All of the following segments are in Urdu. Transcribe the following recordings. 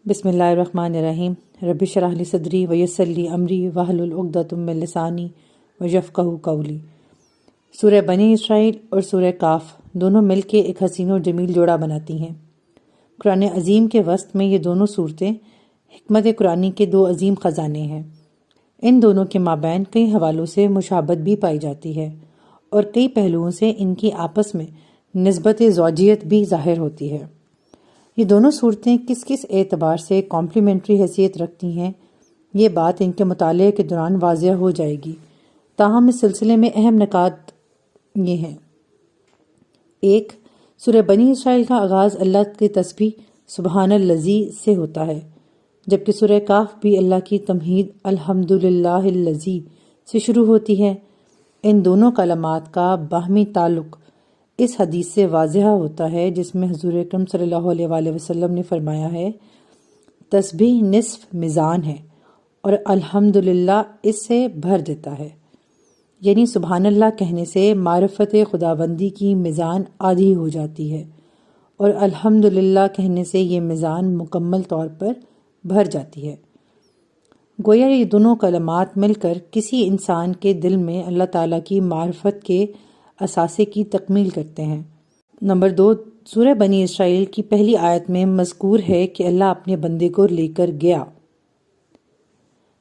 بسم اللہ الرحمن الرحیم۔ رب اشرح لی صدری ویسر لی امری واحلل عقدۃ من لسانی یفقہوا قولی۔ سورہ بنی اسرائیل اور سورہ کاف دونوں مل کے ایک حسین و جمیل جوڑا بناتی ہیں۔ قرآن عظیم کے وسط میں یہ دونوں صورتیں حکمت قرآنی کے دو عظیم خزانے ہیں۔ ان دونوں کے مابین کئی حوالوں سے مشابہت بھی پائی جاتی ہے اور کئی پہلوؤں سے ان کی آپس میں نسبت زوجیت بھی ظاہر ہوتی ہے۔ یہ دونوں صورتیں کس کس اعتبار سے کمپلیمنٹری حیثیت رکھتی ہیں، یہ بات ان کے مطالعے کے دوران واضح ہو جائے گی۔ تاہم اس سلسلے میں اہم نکات یہ ہیں: 1. سورہ بنی اسرائیل کا آغاز اللہ کی تسبیح سبحان الذی سے ہوتا ہے، جبکہ سورہ کاف بھی اللہ کی تمہید الحمدللہ الذی سے شروع ہوتی ہے۔ ان دونوں کلمات کا باہمی تعلق اس حدیث سے واضح ہوتا ہے جس میں حضور اکرم صلی اللہ علیہ وآلہ وسلم نے فرمایا ہے، تسبیح نصف میزان ہے اور الحمدللہ اس سے بھر دیتا ہے، یعنی سبحان اللہ کہنے سے معرفت خداوندی کی میزان آدھی ہو جاتی ہے اور الحمدللہ کہنے سے یہ میزان مکمل طور پر بھر جاتی ہے۔ گویا یہ دونوں کلمات مل کر کسی انسان کے دل میں اللہ تعالیٰ کی معرفت کے اثاثے کی تکمیل کرتے ہیں۔ نمبر 2، سورہ بنی اسرائیل کی پہلی آیت میں مذکور ہے کہ اللہ اپنے بندے کو لے کر گیا،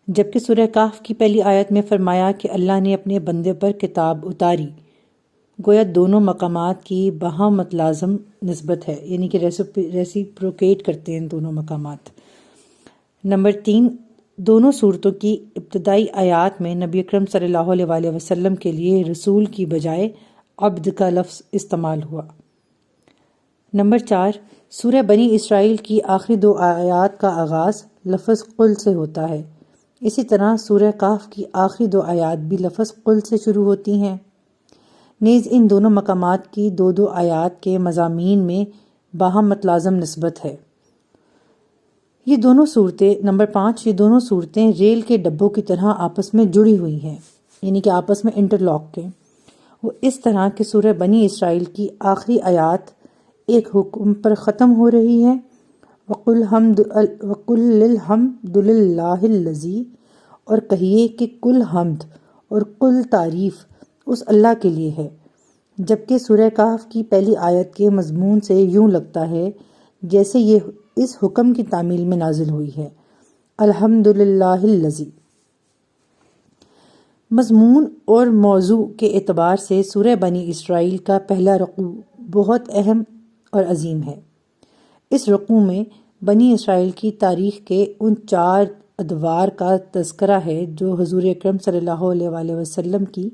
جبکہ سورہ کاف کی پہلی آیت میں فرمایا کہ اللہ نے اپنے بندے پر کتاب اتاری۔ گویا دونوں مقامات کی باہم متلازم نسبت ہے، یعنی کہ ریسیپروکیٹ کرتے ہیں دونوں مقامات۔ نمبر 3، دونوں صورتوں کی ابتدائی آیات میں نبی اکرم صلی اللہ علیہ وآلہ وسلم کے لیے رسول کی بجائے عبد کا لفظ استعمال ہوا۔ نمبر 4، سورہ بنی اسرائیل کی آخری 2 آیات کا آغاز لفظ قل سے ہوتا ہے۔ اسی طرح سورہ کاف کی آخری 2 آیات بھی لفظ قل سے شروع ہوتی ہیں۔ نیز ان دونوں مقامات کی 2 آیات کے مضامین میں باہم متلازم نسبت ہے۔ یہ دونوں صورتیں نمبر 5، یہ دونوں صورتیں ریل کے ڈبوں کی طرح آپس میں جڑی ہوئی ہیں، یعنی کہ آپس میں انٹرلاک ہیں۔ وہ اس طرح کہ سورہ بنی اسرائیل کی آخری آیات ایک حکم پر ختم ہو رہی ہے، وَقُلِ الْحَمْدُ لِلَّهِ الَّذِي، اور کہیے کہ کل حمد اور کل تعریف اس اللہ کے لیے ہے، جبکہ سورہ کاف کی پہلی آیت کے مضمون سے یوں لگتا ہے جیسے یہ اس حکم کی تعمیل میں نازل ہوئی ہے، الحمدللہ الذی۔ مضمون اور موضوع کے اعتبار سے سورہ بنی اسرائیل کا پہلا رکوع بہت اہم اور عظیم ہے۔ اس رکوع میں بنی اسرائیل کی تاریخ کے ان 4 ادوار کا تذکرہ ہے جو حضور اکرم صلی اللہ علیہ وآلہ وسلم کی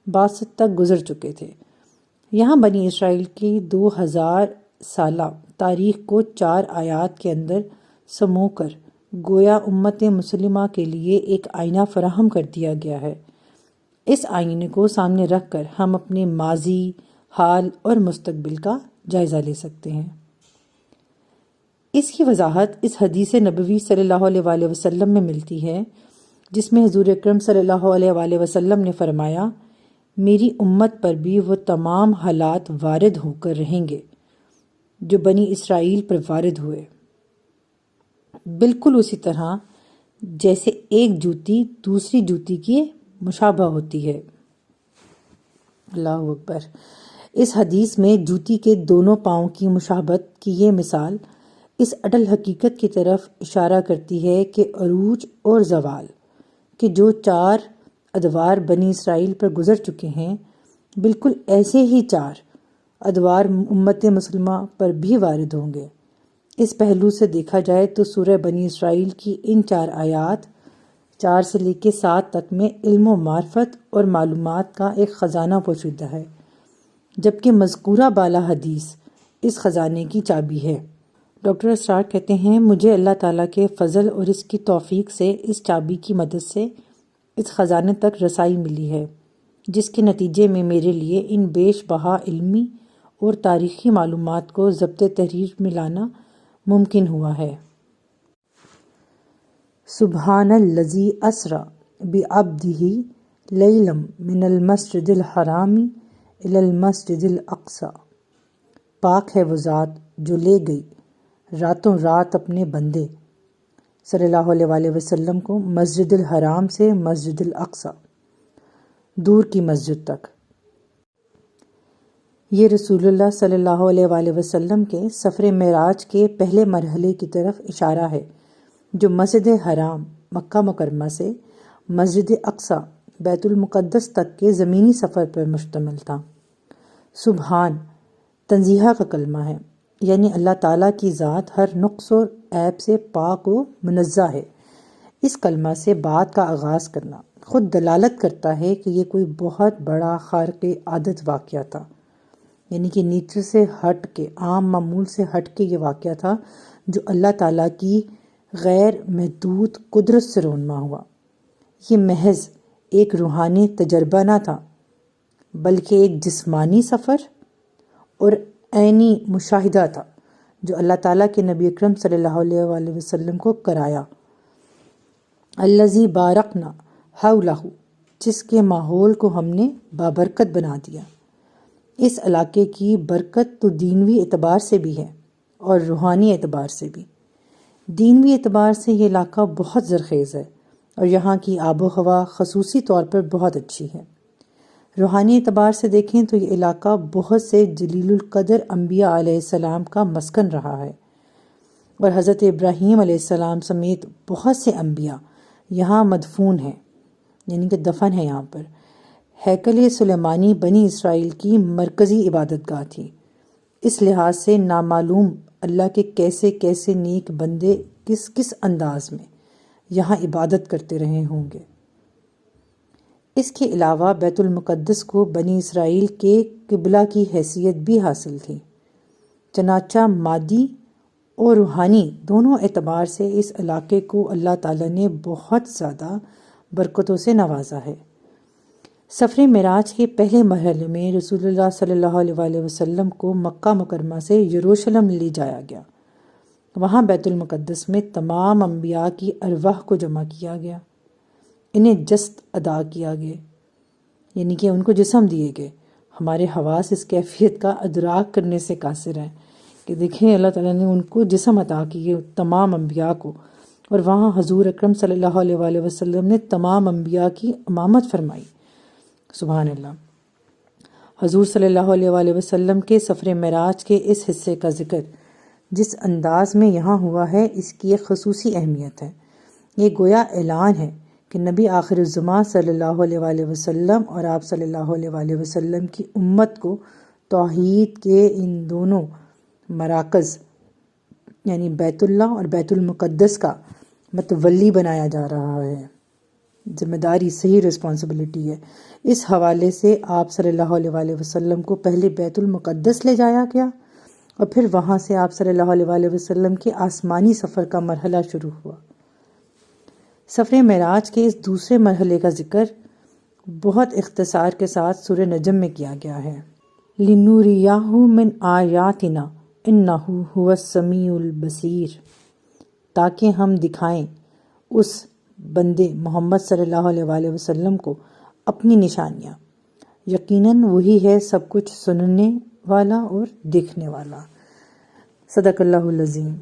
بعثت تک گزر چکے تھے۔ یہاں بنی اسرائیل کی 2000 سالہ تاریخ کو 4 آیات کے اندر سمو کر گویا امت مسلمہ کے لیے ایک آئینہ فراہم کر دیا گیا ہے۔ اس آئینے کو سامنے رکھ کر ہم اپنے ماضی، حال اور مستقبل کا جائزہ لے سکتے ہیں۔ اس کی وضاحت اس حدیث نبوی صلی اللہ علیہ وآلہ وسلم میں ملتی ہے جس میں حضور اکرم صلی اللہ علیہ وآلہ وسلم نے فرمایا، میری امت پر بھی وہ تمام حالات وارد ہو کر رہیں گے جو بنی اسرائیل پر وارد ہوئے، بالکل اسی طرح جیسے ایک جوتی دوسری جوتی کی مشابہ ہوتی ہے۔ اللہ اکبر۔ اس حدیث میں جوتی کے دونوں پاؤں کی مشابہت کی یہ مثال اس اٹل حقیقت کی طرف اشارہ کرتی ہے کہ عروج اور زوال کے جو 4 ادوار بنی اسرائیل پر گزر چکے ہیں، بالکل ایسے ہی 4 ادوار امت مسلمہ پر بھی وارد ہوں گے۔ اس پہلو سے دیکھا جائے تو سورہ بنی اسرائیل کی ان 4 آیات 4 سے لے کے 7 تک میں علم و معرفت اور معلومات کا ایک خزانہ پوشیدہ ہے، جبکہ مذکورہ بالا حدیث اس خزانے کی چابی ہے۔ ڈاکٹر اسرار کہتے ہیں، مجھے اللہ تعالیٰ کے فضل اور اس کی توفیق سے اس چابی کی مدد سے اس خزانے تک رسائی ملی ہے، جس کے نتیجے میں میرے لیے ان بیش بہا علمی اور تاریخی معلومات کو ضبط تحریر میں لانا ممکن ہوا ہے۔ سبحان الذی اسریٰ بعبدہ لیلا من المسجد الحرام الی المسجد الاقصی، پاک ہے وہ ذات جو لے گئی راتوں رات اپنے بندے صلی اللہ علیہ وآلہ وسلم کو مسجد الحرام سے مسجد الاقصی، دور کی مسجد تک۔ یہ رسول اللہ صلی اللہ علیہ وآلہ وسلم کے سفر معراج کے پہلے مرحلے کی طرف اشارہ ہے، جو مسجد حرام مکہ مکرمہ سے مسجد اقصی بیت المقدس تک کے زمینی سفر پر مشتمل تھا۔ سبحان تنزیہ کا کلمہ ہے، یعنی اللہ تعالیٰ کی ذات ہر نقص اور عیب سے پاک و منزہ ہے۔ اس کلمہ سے بات کا آغاز کرنا خود دلالت کرتا ہے کہ یہ کوئی بہت بڑا خارق عادت واقعہ تھا، یعنی کہ نیچر سے ہٹ کے، عام معمول سے ہٹ کے یہ واقعہ تھا جو اللہ تعالیٰ کی غیر محدود قدرت سے رونما ہوا۔ یہ محض ایک روحانی تجربہ نہ تھا، بلکہ ایک جسمانی سفر اور عینی مشاہدہ تھا جو اللہ تعالیٰ کے نبی اکرم صلی اللہ علیہ وآلہ وسلم کو کرایا۔ الذی بارکنا حولہ، جس کے ماحول کو ہم نے بابرکت بنا دیا۔ اس علاقے کی برکت تو دینوی اعتبار سے بھی ہے اور روحانی اعتبار سے بھی۔ دینوی اعتبار سے یہ علاقہ بہت زرخیز ہے اور یہاں کی آب و ہوا خصوصی طور پر بہت اچھی ہے۔ روحانی اعتبار سے دیکھیں تو یہ علاقہ بہت سے جلیل القدر انبیاء علیہ السلام کا مسکن رہا ہے، اور حضرت ابراہیم علیہ السلام سمیت بہت سے انبیاء یہاں مدفون ہیں، یعنی کہ دفن ہے یہاں پر۔ ہیکل سلیمانی بنی اسرائیل کی مرکزی عبادت گاہ تھی۔ اس لحاظ سے نامعلوم اللہ کے کیسے کیسے نیک بندے کس کس انداز میں یہاں عبادت کرتے رہے ہوں گے۔ اس کے علاوہ بیت المقدس کو بنی اسرائیل کے قبلہ کی حیثیت بھی حاصل تھی، چنانچہ مادی اور روحانی دونوں اعتبار سے اس علاقے کو اللہ تعالیٰ نے بہت زیادہ برکتوں سے نوازا ہے۔ سفر معراج کے پہلے مرحلے میں رسول اللہ صلی اللہ علیہ وآلہ وسلم کو مکہ مکرمہ سے یروشلم لے جایا گیا۔ وہاں بیت المقدس میں تمام انبیاء کی ارواح کو جمع کیا گیا، انہیں جسد ادا کیا گیا، یعنی کہ ان کو جسم دیے گئے۔ ہمارے حواس اس کیفیت کا ادراک کرنے سے قاصر ہیں کہ دیکھیں اللہ تعالیٰ نے ان کو جسم عطا کیے، تمام انبیاء کو، اور وہاں حضور اکرم صلی اللہ علیہ وآلہ وسلم نے تمام انبیاء کی امامت فرمائی۔ سبحان اللہ۔ حضور صلی اللہ علیہ وآلہ وسلم کے سفر معراج کے اس حصے کا ذکر جس انداز میں یہاں ہوا ہے، اس کی ایک خصوصی اہمیت ہے۔ یہ گویا اعلان ہے کہ نبی آخر الزماں صلی اللہ علیہ وآلہ وسلم اور آپ صلی اللہ علیہ وآلہ وسلم کی امت کو توحید کے ان دونوں مراکز یعنی بیت اللہ اور بیت المقدس کا متولی بنایا جا رہا ہے۔ ذمہ داری، صحیح رسپانسبلٹی ہے۔ اس حوالے سے آپ صلی اللہ علیہ وآلہ وسلم کو پہلے بیت المقدس لے جایا گیا اور پھر وہاں سے آپ صلی اللہ علیہ وآلہ وسلم کے آسمانی سفر کا مرحلہ شروع ہوا۔ سفر معراج کے اس دوسرے مرحلے کا ذکر بہت اختصار کے ساتھ سورہ نجم میں کیا گیا ہے۔ لِنُرِيَهُ مِنْ آیَاتِنَا إِنَّهُ هُوَ السَّمِيعُ الْبَصِيرُ، تاکہ ہم دکھائیں اس بندے محمد صلی اللہ علیہ وآلہ وسلم کو اپنی نشانیاں، یقیناً وہی ہے سب کچھ سننے والا اور دیکھنے والا۔ صدق اللہ العظیم۔